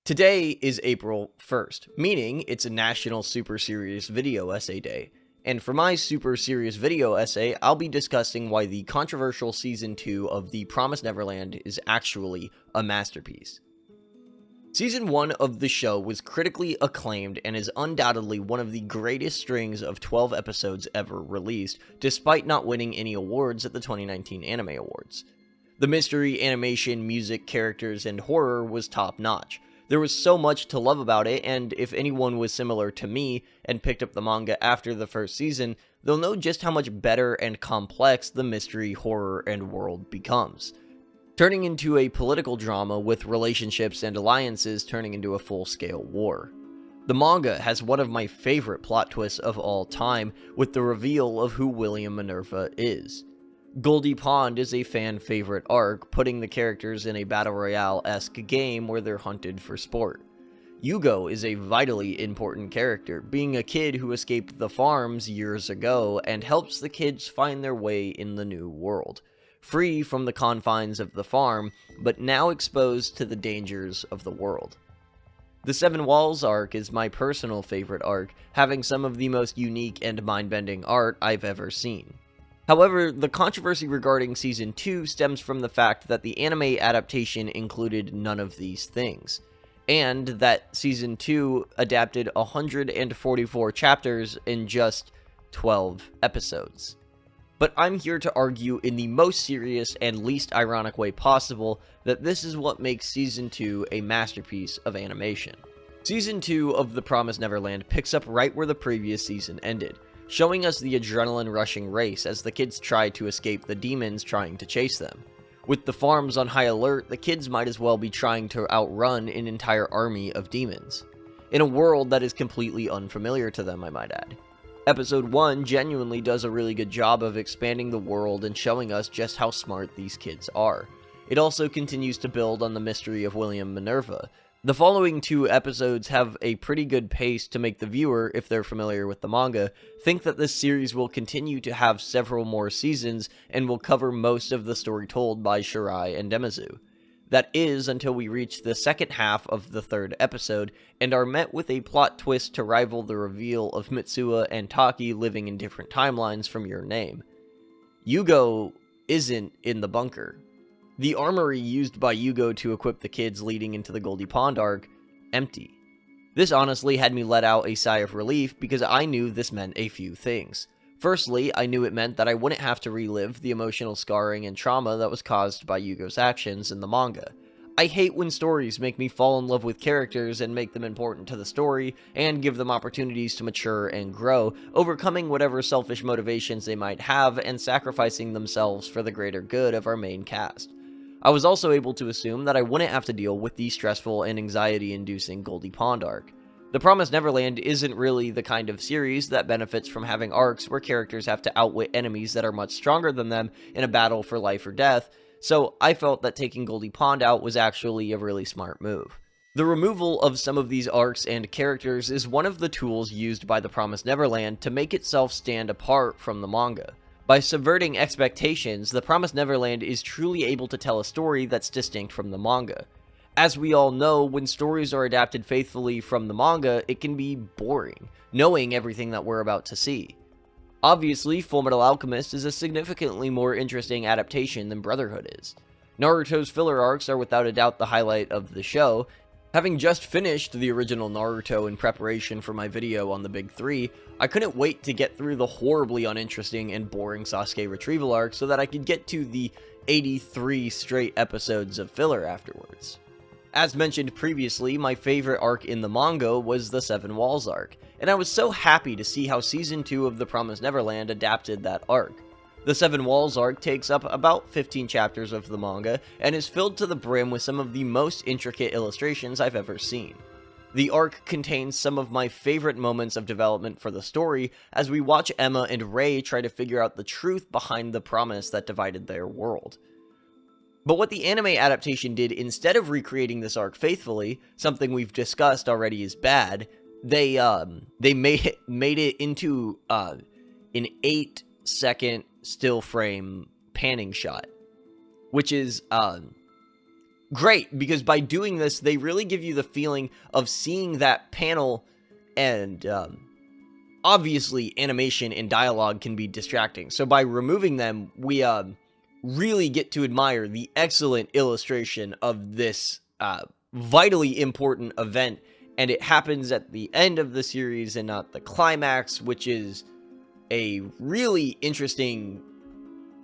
Today is April 1st, meaning it's a National Super Serious Video Essay Day. And for my super serious video essay, I'll be discussing why the controversial Season 2 of The Promised Neverland is actually a masterpiece. Season 1 of the show was critically acclaimed and is undoubtedly one of the greatest strings of 12 episodes ever released, despite not winning any awards at the 2019 Anime Awards. The mystery, animation, music, characters, and horror was top-notch. There was so much to love about it, and if anyone was similar to me and picked up the manga after the first season, they'll know just how much better and complex the mystery, horror, and world becomes, turning into a political drama with relationships and alliances turning into a full-scale war. The manga has one of my favorite plot twists of all time, with the reveal of who William Minerva is. Goldie Pond is a fan favorite arc, putting the characters in a battle royale-esque game where they're hunted for sport. Yugo is a vitally important character, being a kid who escaped the farms years ago and helps the kids find their way in the new world, free from the confines of the farm, but now exposed to the dangers of the world. The Seven Walls arc is my personal favorite arc, having some of the most unique and mind-bending art I've ever seen. However, the controversy regarding Season 2 stems from the fact that the anime adaptation included none of these things, and that Season 2 adapted 144 chapters in just 12 episodes. But I'm here to argue in the most serious and least ironic way possible that this is what makes Season 2 a masterpiece of animation. Season 2 of The Promised Neverland picks up right where the previous season ended, showing us the adrenaline-rushing race as the kids try to escape the demons trying to chase them. With the farms on high alert, the kids might as well be trying to outrun an entire army of demons, in a world that is completely unfamiliar to them, I might add. Episode 1 genuinely does a really good job of expanding the world and showing us just how smart these kids are. It also continues to build on the mystery of William Minerva. The following 2 episodes have a pretty good pace to make the viewer, if they're familiar with the manga, think that this series will continue to have several more seasons and will cover most of the story told by Shirai and Demazu. That is, until we reach the second half of the 3rd episode, and are met with a plot twist to rival the reveal of Mitsuha and Taki living in different timelines from Your Name. Yugo isn't in the bunker. The armory used by Yugo to equip the kids leading into the Goldie Pond arc, empty. This honestly had me let out a sigh of relief because I knew this meant a few things. Firstly, I knew it meant that I wouldn't have to relive the emotional scarring and trauma that was caused by Yugo's actions in the manga. I hate when stories make me fall in love with characters and make them important to the story, and give them opportunities to mature and grow, overcoming whatever selfish motivations they might have and sacrificing themselves for the greater good of our main cast. I was also able to assume that I wouldn't have to deal with the stressful and anxiety-inducing Goldie Pond arc. The Promised Neverland isn't really the kind of series that benefits from having arcs where characters have to outwit enemies that are much stronger than them in a battle for life or death, so I felt that taking Goldie Pond out was actually a really smart move. The removal of some of these arcs and characters is one of the tools used by The Promised Neverland to make itself stand apart from the manga. By subverting expectations, The Promised Neverland is truly able to tell a story that's distinct from the manga. As we all know, when stories are adapted faithfully from the manga, it can be boring, knowing everything that we're about to see. Obviously, Fullmetal Alchemist is a significantly more interesting adaptation than Brotherhood is. Naruto's filler arcs are without a doubt the highlight of the show. Having just finished the original Naruto in preparation for my video on the Big 3, I couldn't wait to get through the horribly uninteresting and boring Sasuke retrieval arc so that I could get to the 83 straight episodes of filler afterwards. As mentioned previously, my favorite arc in the manga was the Seven Walls arc, and I was so happy to see how Season 2 of The Promised Neverland adapted that arc. The Seven Walls arc takes up about 15 chapters of the manga, and is filled to the brim with some of the most intricate illustrations I've ever seen. The arc contains some of my favorite moments of development for the story, as we watch Emma and Rei try to figure out the truth behind the promise that divided their world. But what the anime adaptation did, instead of recreating this arc faithfully, something we've discussed already is bad, they made it into an 8-second still frame panning shot, which is great, because by doing this, they really give you the feeling of seeing that panel, and obviously animation and dialogue can be distracting. So by removing them, we really get to admire the excellent illustration of this vitally important event, and it happens at the end of the series and not the climax, which is a really interesting...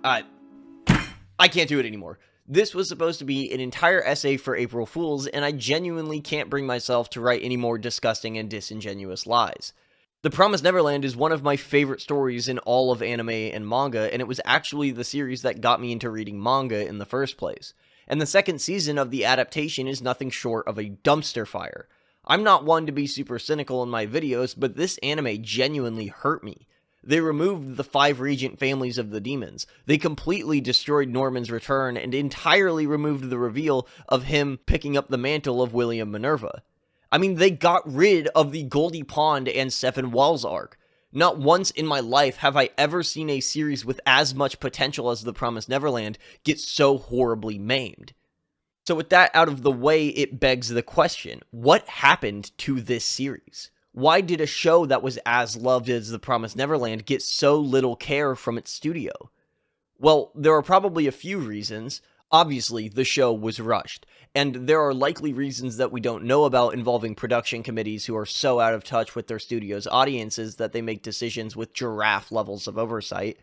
I can't do it anymore. This was supposed to be an entire essay for April Fools, and I genuinely can't bring myself to write any more disgusting and disingenuous lies. The Promised Neverland is one of my favorite stories in all of anime and manga, and it was actually the series that got me into reading manga in the first place. And the second season of the adaptation is nothing short of a dumpster fire. I'm not one to be super cynical in my videos, but this anime genuinely hurt me. They removed the 5 regent families of the demons. They completely destroyed Norman's return and entirely removed the reveal of him picking up the mantle of William Minerva. I mean, they got rid of the Goldie Pond and Seven Walls arc. Not once in my life have I ever seen a series with as much potential as The Promised Neverland get so horribly maimed. So with that out of the way, it begs the question, what happened to this series? Why did a show that was as loved as The Promised Neverland get so little care from its studio? Well, there are probably a few reasons. Obviously, the show was rushed, and there are likely reasons that we don't know about involving production committees who are so out of touch with their studio's audiences that they make decisions with giraffe levels of oversight.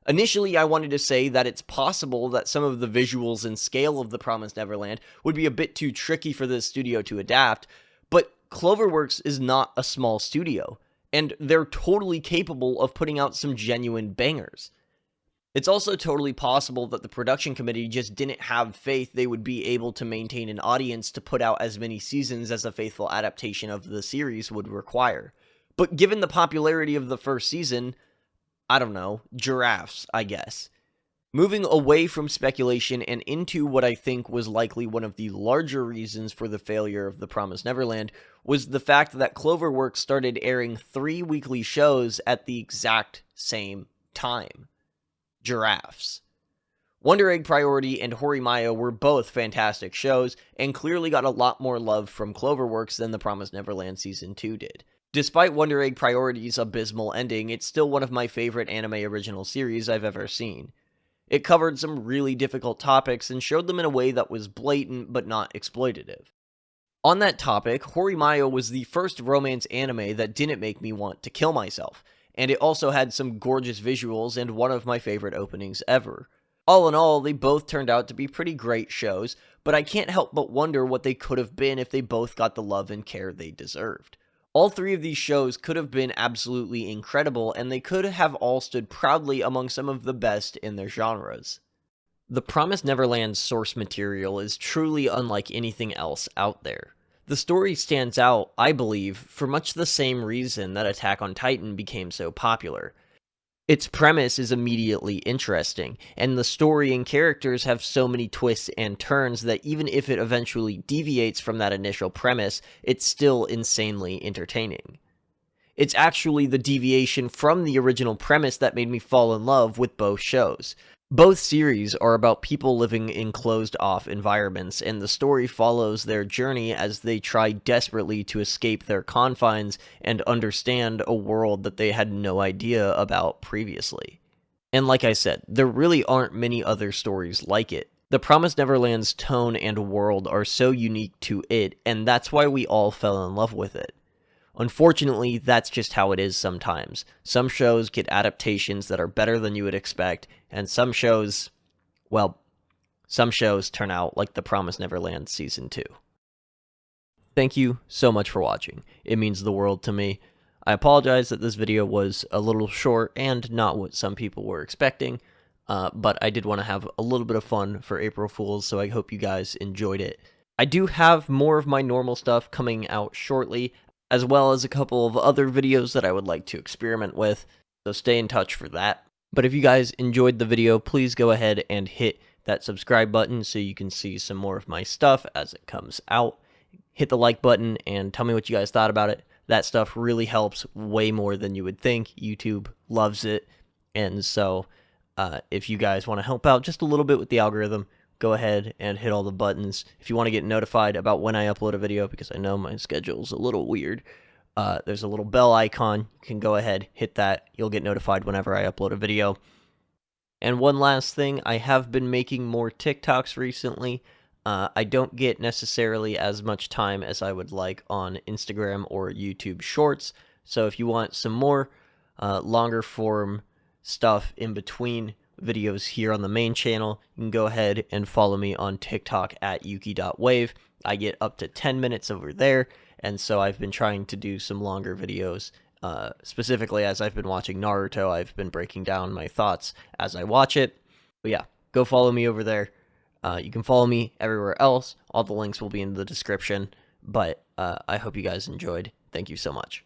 Initially, I wanted to say that it's possible that some of the visuals and scale of The Promised Neverland would be a bit too tricky for the studio to adapt, but Cloverworks is not a small studio, and they're totally capable of putting out some genuine bangers. It's also totally possible that the production committee just didn't have faith they would be able to maintain an audience to put out as many seasons as a faithful adaptation of the series would require. But given the popularity of the first season, I don't know, giraffes, I guess. Moving away from speculation and into what I think was likely one of the larger reasons for the failure of The Promised Neverland was the fact that Cloverworks started airing 3 weekly shows at the exact same time. Giraffes. Wonder Egg Priority and Horimayo were both fantastic shows, and clearly got a lot more love from Cloverworks than The Promised Neverland Season 2 did. Despite Wonder Egg Priority's abysmal ending, it's still one of my favorite anime original series I've ever seen. It covered some really difficult topics and showed them in a way that was blatant but not exploitative. On that topic, Horimayo was the first romance anime that didn't make me want to kill myself, and it also had some gorgeous visuals and one of my favorite openings ever. All in all, they both turned out to be pretty great shows, but I can't help but wonder what they could have been if they both got the love and care they deserved. All 3 of these shows could have been absolutely incredible, and they could have all stood proudly among some of the best in their genres. The Promised Neverland's source material is truly unlike anything else out there. The story stands out, I believe, for much the same reason that Attack on Titan became so popular. Its premise is immediately interesting, and the story and characters have so many twists and turns that even if it eventually deviates from that initial premise, it's still insanely entertaining. It's actually the deviation from the original premise that made me fall in love with both shows. Both series are about people living in closed-off environments, and the story follows their journey as they try desperately to escape their confines and understand a world that they had no idea about previously. And like I said, there really aren't many other stories like it. The Promised Neverland's tone and world are so unique to it, and that's why we all fell in love with it. Unfortunately, that's just how it is sometimes. Some shows get adaptations that are better than you would expect, and some shows turn out like The Promised Neverland Season 2. Thank you so much for watching. It means the world to me. I apologize that this video was a little short and not what some people were expecting, but I did want to have a little bit of fun for April Fools, so I hope you guys enjoyed it. I do have more of my normal stuff coming out shortly, as well as a couple of other videos that I would like to experiment with, so stay in touch for that. But if you guys enjoyed the video, please go ahead and hit that subscribe button so you can see some more of my stuff as it comes out. Hit the like button and tell me what you guys thought about it. That stuff really helps way more than you would think. YouTube loves it, and so if you guys want to help out just a little bit with the algorithm, go ahead and hit all the buttons. If you want to get notified about when I upload a video, because I know my schedule's a little weird, there's a little bell icon. You can go ahead, hit that. You'll get notified whenever I upload a video. And one last thing, I have been making more TikToks recently. I don't get necessarily as much time as I would like on Instagram or YouTube Shorts. So if you want some more longer form stuff in between videos here on the main channel, you can go ahead and follow me on TikTok at yuki.wave. I get up to 10 minutes over there, and so I've been trying to do some longer videos. Specifically, as I've been watching Naruto, I've been breaking down my thoughts as I watch it. But yeah, go follow me over there. You can follow me everywhere else. All the links will be in the description. But I hope you guys enjoyed. Thank you so much.